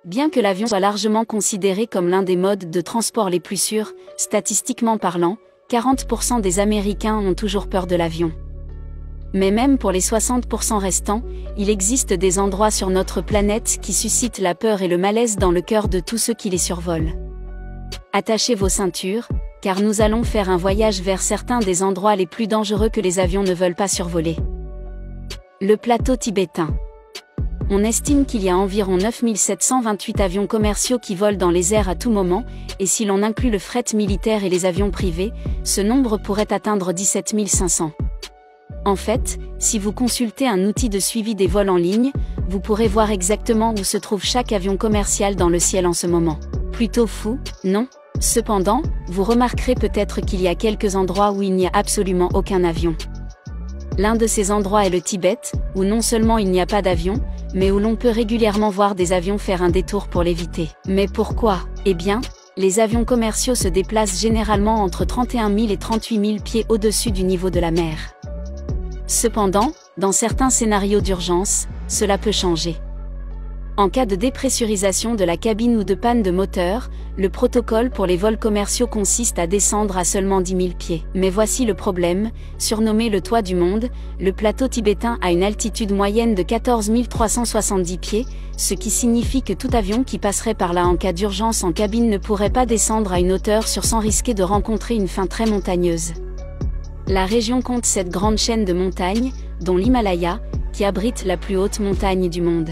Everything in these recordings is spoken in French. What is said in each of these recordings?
Bien que l'avion soit largement considéré comme l'un des modes de transport les plus sûrs, statistiquement parlant, 40% des Américains ont toujours peur de l'avion. Mais même pour les 60% restants, il existe des endroits sur notre planète qui suscitent la peur et le malaise dans le cœur de tous ceux qui les survolent. Attachez vos ceintures, car nous allons faire un voyage vers certains des endroits les plus dangereux que les avions ne veulent pas survoler. Le plateau tibétain. On estime qu'il y a environ 9728 avions commerciaux qui volent dans les airs à tout moment, et si l'on inclut le fret militaire et les avions privés, ce nombre pourrait atteindre 17 500. En fait, si vous consultez un outil de suivi des vols en ligne, vous pourrez voir exactement où se trouve chaque avion commercial dans le ciel en ce moment. Plutôt fou, non? Cependant, vous remarquerez peut-être qu'il y a quelques endroits où il n'y a absolument aucun avion. L'un de ces endroits est le Tibet, où non seulement il n'y a pas d'avion, mais où l'on peut régulièrement voir des avions faire un détour pour l'éviter. Mais pourquoi? Eh bien, les avions commerciaux se déplacent généralement entre 31 000 et 38 000 pieds au-dessus du niveau de la mer. Cependant, dans certains scénarios d'urgence, cela peut changer. En cas de dépressurisation de la cabine ou de panne de moteur, le protocole pour les vols commerciaux consiste à descendre à seulement 10 000 pieds. Mais voici le problème, surnommé le toit du monde, le plateau tibétain a une altitude moyenne de 14 370 pieds, ce qui signifie que tout avion qui passerait par là en cas d'urgence en cabine ne pourrait pas descendre à une hauteur sûre sans risquer de rencontrer une fin très montagneuse. La région compte cette grande chaîne de montagnes, dont l'Himalaya, qui abrite la plus haute montagne du monde.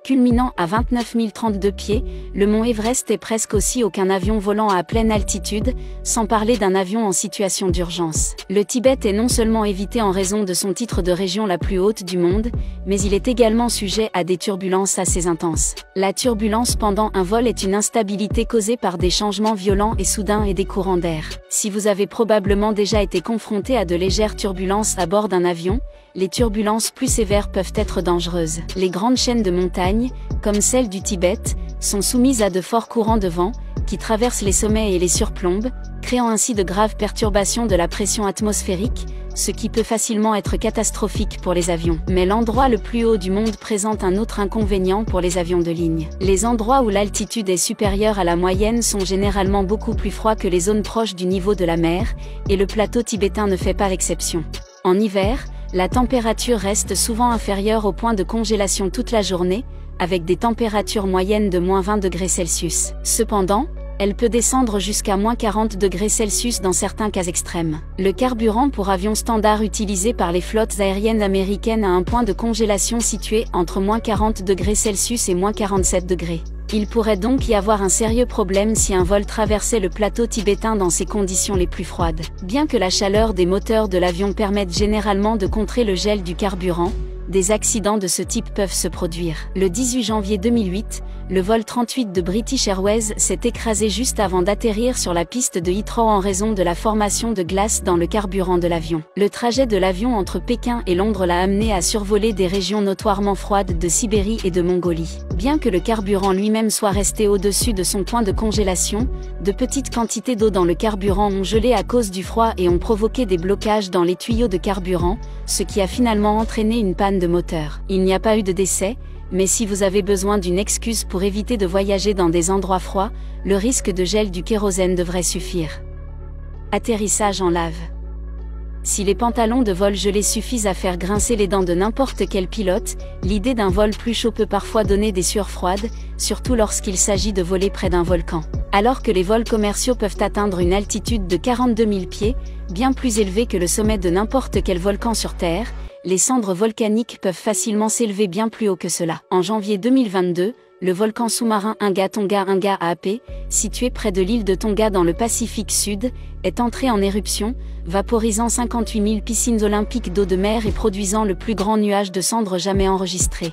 Culminant à 29 032 pieds, le mont Everest est presque aussi haut qu'un avion volant à pleine altitude, sans parler d'un avion en situation d'urgence. Le Tibet est non seulement évité en raison de son titre de région la plus haute du monde, mais il est également sujet à des turbulences assez intenses. La turbulence pendant un vol est une instabilité causée par des changements violents et soudains et des courants d'air. Si vous avez probablement déjà été confronté à de légères turbulences à bord d'un avion, les turbulences plus sévères peuvent être dangereuses. Les grandes chaînes de montagnes, comme celle du Tibet, sont soumises à de forts courants de vent, qui traversent les sommets et les surplombent, créant ainsi de graves perturbations de la pression atmosphérique, ce qui peut facilement être catastrophique pour les avions. Mais l'endroit le plus haut du monde présente un autre inconvénient pour les avions de ligne. Les endroits où l'altitude est supérieure à la moyenne sont généralement beaucoup plus froids que les zones proches du niveau de la mer, et le plateau tibétain ne fait pas l'exception. En hiver, la température reste souvent inférieure au point de congélation toute la journée, avec des températures moyennes de moins 20 degrés Celsius. Cependant, elle peut descendre jusqu'à moins 40 degrés Celsius dans certains cas extrêmes. Le carburant pour avions standard utilisé par les flottes aériennes américaines a un point de congélation situé entre moins 40 degrés Celsius et moins 47 degrés. Il pourrait donc y avoir un sérieux problème si un vol traversait le plateau tibétain dans ces conditions les plus froides. Bien que la chaleur des moteurs de l'avion permette généralement de contrer le gel du carburant, des accidents de ce type peuvent se produire. Le 18 janvier 2008, le vol 38 de British Airways s'est écrasé juste avant d'atterrir sur la piste de Heathrow en raison de la formation de glace dans le carburant de l'avion. Le trajet de l'avion entre Pékin et Londres l'a amené à survoler des régions notoirement froides de Sibérie et de Mongolie. Bien que le carburant lui-même soit resté au-dessus de son point de congélation, de petites quantités d'eau dans le carburant ont gelé à cause du froid et ont provoqué des blocages dans les tuyaux de carburant, ce qui a finalement entraîné une panne de moteur. Il n'y a pas eu de décès, mais si vous avez besoin d'une excuse pour éviter de voyager dans des endroits froids, le risque de gel du kérosène devrait suffire. Atterrissage en lave. Si les pantalons de vol gelés suffisent à faire grincer les dents de n'importe quel pilote, l'idée d'un vol plus chaud peut parfois donner des sueurs froides, surtout lorsqu'il s'agit de voler près d'un volcan. Alors que les vols commerciaux peuvent atteindre une altitude de 42 000 pieds, bien plus élevée que le sommet de n'importe quel volcan sur Terre, les cendres volcaniques peuvent facilement s'élever bien plus haut que cela. En janvier 2022, le volcan sous-marin Tonga AP, situé près de l'île de Tonga dans le Pacifique Sud, est entré en éruption, vaporisant 58 000 piscines olympiques d'eau de mer et produisant le plus grand nuage de cendres jamais enregistré.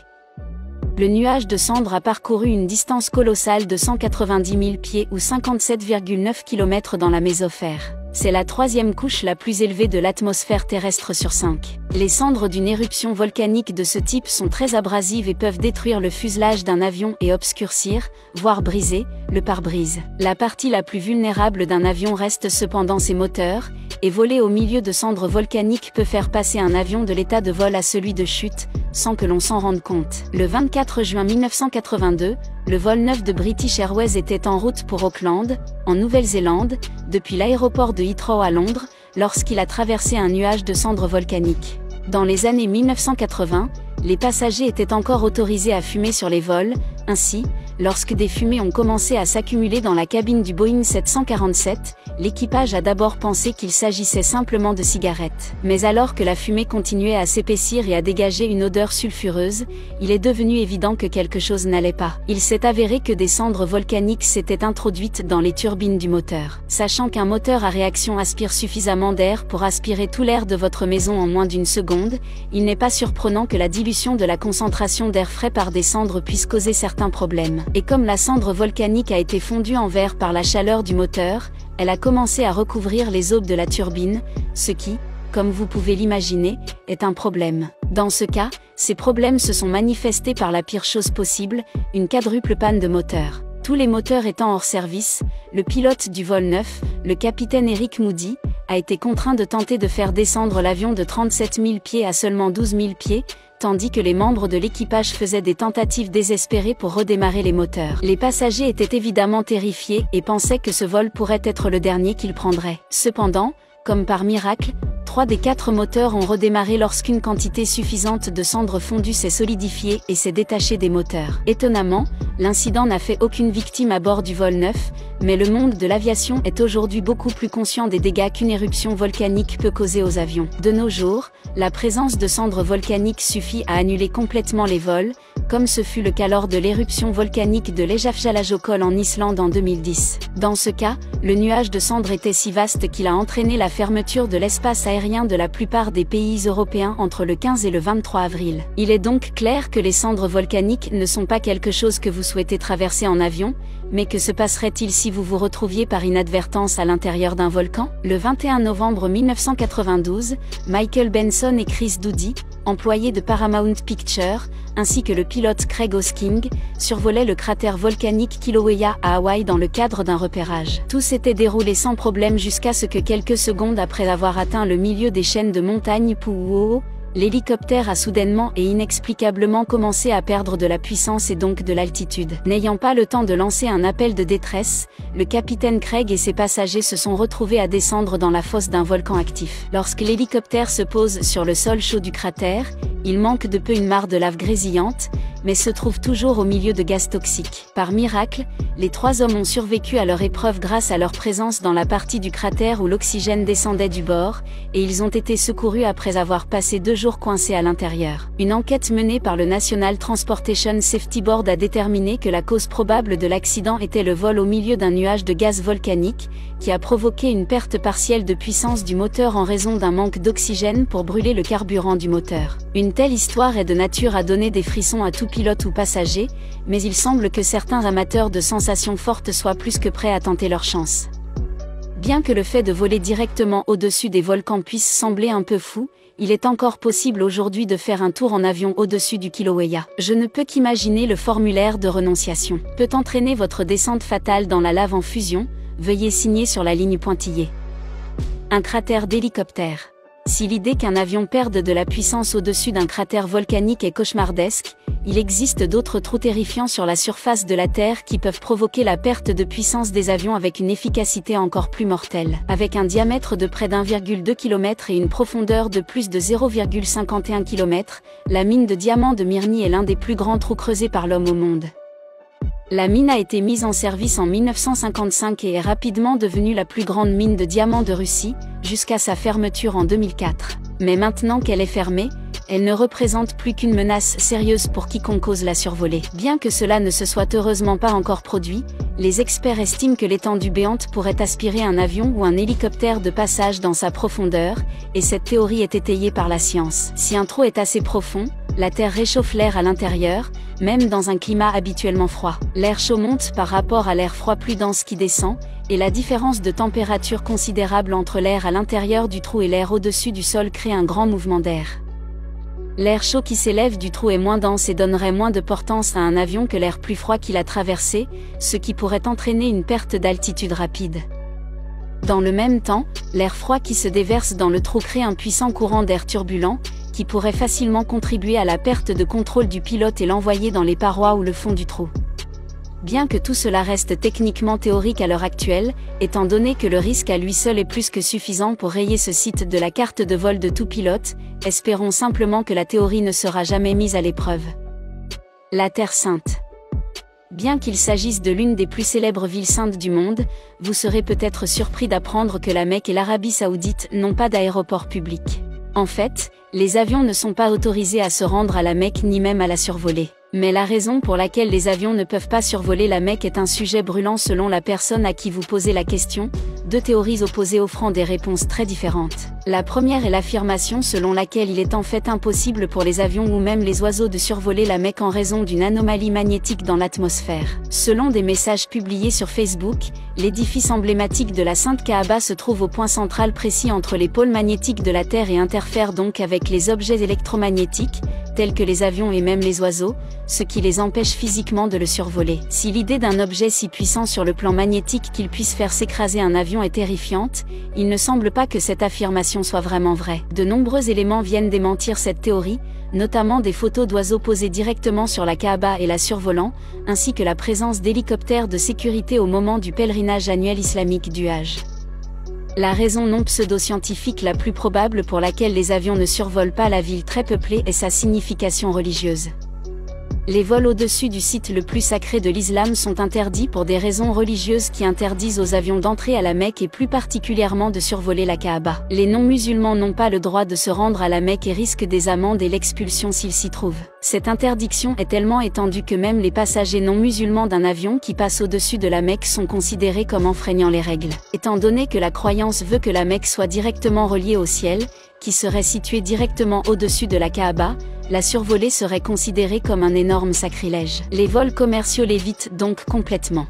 Le nuage de cendres a parcouru une distance colossale de 190 000 pieds ou 57,9 km dans la mésosphère. C'est la troisième couche la plus élevée de l'atmosphère terrestre sur 5. Les cendres d'une éruption volcanique de ce type sont très abrasives et peuvent détruire le fuselage d'un avion et obscurcir, voire briser, le pare-brise. La partie la plus vulnérable d'un avion reste cependant ses moteurs, et voler au milieu de cendres volcaniques peut faire passer un avion de l'état de vol à celui de chute, sans que l'on s'en rende compte. Le 24 juin 1982, le vol 9 de British Airways était en route pour Auckland, en Nouvelle-Zélande, depuis l'aéroport de Heathrow à Londres, lorsqu'il a traversé un nuage de cendres volcaniques. Dans les années 1980, les passagers étaient encore autorisés à fumer sur les vols. Ainsi, lorsque des fumées ont commencé à s'accumuler dans la cabine du Boeing 747, l'équipage a d'abord pensé qu'il s'agissait simplement de cigarettes. Mais alors que la fumée continuait à s'épaissir et à dégager une odeur sulfureuse, il est devenu évident que quelque chose n'allait pas. Il s'est avéré que des cendres volcaniques s'étaient introduites dans les turbines du moteur. Sachant qu'un moteur à réaction aspire suffisamment d'air pour aspirer tout l'air de votre maison en moins d'une seconde, il n'est pas surprenant que la dilution de la concentration d'air frais par des cendres puisse causer certains problèmes. Et comme la cendre volcanique a été fondue en verre par la chaleur du moteur, elle a commencé à recouvrir les aubes de la turbine, ce qui, comme vous pouvez l'imaginer, est un problème. Dans ce cas, ces problèmes se sont manifestés par la pire chose possible, une quadruple panne de moteur. Tous les moteurs étant hors service, le pilote du vol 9, le capitaine Eric Moody, a été contraint de tenter de faire descendre l'avion de 37 000 pieds à seulement 12 000 pieds, tandis que les membres de l'équipage faisaient des tentatives désespérées pour redémarrer les moteurs. Les passagers étaient évidemment terrifiés et pensaient que ce vol pourrait être le dernier qu'ils prendraient. Cependant, comme par miracle, 3 des 4 moteurs ont redémarré lorsqu'une quantité suffisante de cendres fondues s'est solidifiée et s'est détachée des moteurs. Étonnamment, l'incident n'a fait aucune victime à bord du vol 9, mais le monde de l'aviation est aujourd'hui beaucoup plus conscient des dégâts qu'une éruption volcanique peut causer aux avions. De nos jours, la présence de cendres volcaniques suffit à annuler complètement les vols, comme ce fut le cas lors de l'éruption volcanique de l'Eyjafjallajökull en Islande en 2010. Dans ce cas, le nuage de cendres était si vaste qu'il a entraîné la fermeture de l'espace aérien de la plupart des pays européens entre le 15 et le 23 avril. Il est donc clair que les cendres volcaniques ne sont pas quelque chose que vous souhaitez traverser en avion, mais que se passerait-il si vous vous retrouviez par inadvertance à l'intérieur d'un volcan? Le 21 novembre 1992, Michael Benson et Chris Doody, employés de Paramount Pictures, ainsi que le pilote Craig Hosking, survolaient le cratère volcanique Kilauea à Hawaï dans le cadre d'un repérage. Tout s'était déroulé sans problème jusqu'à ce que quelques secondes après avoir atteint le milieu des chaînes de montagnes Pu'uo'o, l'hélicoptère a soudainement et inexplicablement commencé à perdre de la puissance et donc de l'altitude. N'ayant pas le temps de lancer un appel de détresse, le capitaine Craig et ses passagers se sont retrouvés à descendre dans la fosse d'un volcan actif. Lorsque l'hélicoptère se pose sur le sol chaud du cratère, il manque de peu une mare de lave grésillante, mais se trouve toujours au milieu de gaz toxiques. Par miracle, les 3 hommes ont survécu à leur épreuve grâce à leur présence dans la partie du cratère où l'oxygène descendait du bord, et ils ont été secourus après avoir passé 2 jours coincés à l'intérieur. Une enquête menée par le National Transportation Safety Board a déterminé que la cause probable de l'accident était le vol au milieu d'un nuage de gaz volcanique, qui a provoqué une perte partielle de puissance du moteur en raison d'un manque d'oxygène pour brûler le carburant du moteur. Une telle histoire est de nature à donner des frissons à tout pilote ou passager, mais il semble que certains amateurs de sensations fortes soient plus que prêts à tenter leur chance. Bien que le fait de voler directement au-dessus des volcans puisse sembler un peu fou, il est encore possible aujourd'hui de faire un tour en avion au-dessus du Kilauea. Je ne peux qu'imaginer le formulaire de renonciation. Peut entraîner votre descente fatale dans la lave en fusion, veuillez signer sur la ligne pointillée. Un cratère d'hélicoptère. Si l'idée qu'un avion perde de la puissance au-dessus d'un cratère volcanique est cauchemardesque, il existe d'autres trous terrifiants sur la surface de la Terre qui peuvent provoquer la perte de puissance des avions avec une efficacité encore plus mortelle. Avec un diamètre de près d'1,2 km et une profondeur de plus de 0,51 km, la mine de diamants de Mirny est l'un des plus grands trous creusés par l'homme au monde. La mine a été mise en service en 1955 et est rapidement devenue la plus grande mine de diamants de Russie, jusqu'à sa fermeture en 2004. Mais maintenant qu'elle est fermée, elle ne représente plus qu'une menace sérieuse pour quiconque ose la survoler. Bien que cela ne se soit heureusement pas encore produit, les experts estiment que l'étendue béante pourrait aspirer un avion ou un hélicoptère de passage dans sa profondeur, et cette théorie est étayée par la science. Si un trou est assez profond, la Terre réchauffe l'air à l'intérieur, même dans un climat habituellement froid. L'air chaud monte par rapport à l'air froid plus dense qui descend, et la différence de température considérable entre l'air à l'intérieur du trou et l'air au-dessus du sol crée un grand mouvement d'air. L'air chaud qui s'élève du trou est moins dense et donnerait moins de portance à un avion que l'air plus froid qu'il a traversé, ce qui pourrait entraîner une perte d'altitude rapide. Dans le même temps, l'air froid qui se déverse dans le trou crée un puissant courant d'air turbulent, qui pourrait facilement contribuer à la perte de contrôle du pilote et l'envoyer dans les parois ou le fond du trou. Bien que tout cela reste techniquement théorique à l'heure actuelle, étant donné que le risque à lui seul est plus que suffisant pour rayer ce site de la carte de vol de tout pilote, espérons simplement que la théorie ne sera jamais mise à l'épreuve. La Terre Sainte. Bien qu'il s'agisse de l'une des plus célèbres villes saintes du monde, vous serez peut-être surpris d'apprendre que la Mecque et l'Arabie Saoudite n'ont pas d'aéroport public. En fait, les avions ne sont pas autorisés à se rendre à la Mecque ni même à la survoler. Mais la raison pour laquelle les avions ne peuvent pas survoler la Mecque est un sujet brûlant selon la personne à qui vous posez la question, deux théories opposées offrant des réponses très différentes. La première est l'affirmation selon laquelle il est en fait impossible pour les avions ou même les oiseaux de survoler la Mecque en raison d'une anomalie magnétique dans l'atmosphère. Selon des messages publiés sur Facebook, l'édifice emblématique de la Sainte Kaaba se trouve au point central précis entre les pôles magnétiques de la Terre et interfère donc avec les objets électromagnétiques, tels que les avions et même les oiseaux, ce qui les empêche physiquement de le survoler. Si l'idée d'un objet si puissant sur le plan magnétique qu'il puisse faire s'écraser un avion est terrifiante, il ne semble pas que cette affirmation soit vraiment vraie. De nombreux éléments viennent démentir cette théorie, notamment des photos d'oiseaux posés directement sur la Kaaba et la survolant, ainsi que la présence d'hélicoptères de sécurité au moment du pèlerinage annuel islamique du Hajj. La raison non pseudo-scientifique la plus probable pour laquelle les avions ne survolent pas la ville très peuplée est sa signification religieuse. Les vols au-dessus du site le plus sacré de l'islam sont interdits pour des raisons religieuses qui interdisent aux avions d'entrer à la Mecque et plus particulièrement de survoler la Kaaba. Les non-musulmans n'ont pas le droit de se rendre à la Mecque et risquent des amendes et l'expulsion s'ils s'y trouvent. Cette interdiction est tellement étendue que même les passagers non-musulmans d'un avion qui passe au-dessus de la Mecque sont considérés comme enfreignant les règles. Étant donné que la croyance veut que la Mecque soit directement reliée au ciel, qui serait situé directement au-dessus de la Kaaba, la survoler serait considérée comme un énorme sacrilège. Les vols commerciaux l'évitent donc complètement.